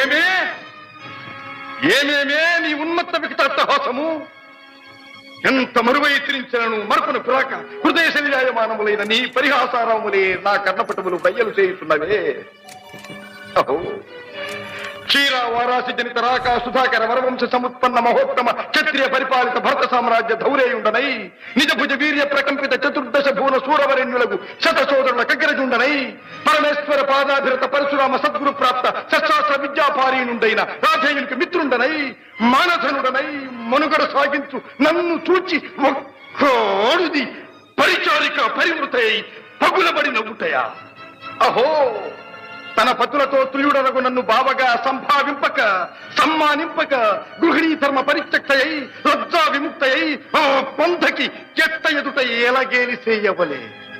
ఏమే ఏమేమే నీ ఉన్మత్త వికటాట్టహాసము! ఎంత మరువై తిరించను మరపును పురాక హృదయ శరీరాయమానములైన నీ పరిహాసారములే నా కర్ణపటములు బయ్యలు చేయుతున్నవే. అహో క్షీర వారాసి జనిత రాక సుధాకర వరవంశ సముత్పన్న మహోత్తమ క్షత్రియ పరిపాలిత భరత సామ్రాజ్య ధౌరేయుండనై నిజ భుజ వీర్య ప్రకంపిత చతుర్దశ భూన సూరవరెణ్యులకు శత సోదరుల కగ్గరజుండనై పరమేశ్వర పాదాభిరత పరశురామ సద్గురు ప్రాప్త శస్త్రాస్త్ర విద్యాపారీనుండైన రాధేయునికి మిత్రుండనై మానధనుడనై మనుగడ సాగించు నన్ను చూచి ఒక్కోడుది పరిచారిక పరివృతై పగులబడి నవ్వుటయా. అహో తన పతులతో తుల్యుడనగు నన్ను బావగా సంభావింపక సమ్మానింపక గృహిణీ ధర్మ పరిత్యక్తయై లజ్జా విముక్తయై ఆ పంథకి చెత్త ఎదుట ఎలాగేలి చేయవలే.